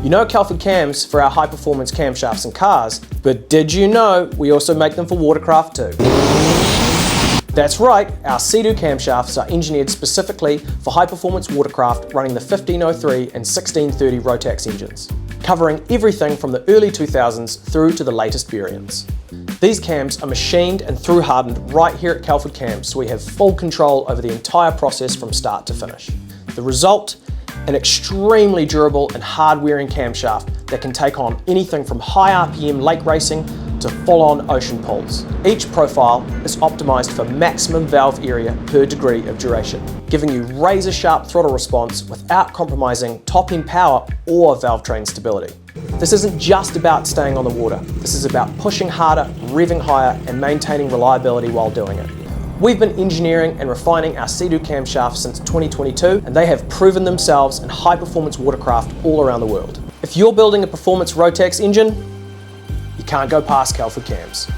You know Kelford Cams for our high-performance camshafts and cars, but did you know we also make them for watercraft too? That's right, our Sea-Doo camshafts are engineered specifically for high-performance watercraft running the 1503 and 1630 Rotax engines, covering everything from the early 2000s through to the latest variants. These cams are machined and through-hardened right here at Kelford Cams, so we have full control over the entire process from start to finish. The result? An extremely durable and hard-wearing camshaft that can take on anything from high RPM lake racing to full-on ocean pulls. Each profile is optimised for maximum valve area per degree of duration, giving you razor-sharp throttle response without compromising top-end power or valve train stability. This isn't just about staying on the water. This is about pushing harder, revving higher, and maintaining reliability while doing it. We've been engineering and refining our Sea-Doo camshafts since 2022, and they have proven themselves in high-performance watercraft all around the world. If you're building a performance Rotax engine, you can't go past Kelford Cams.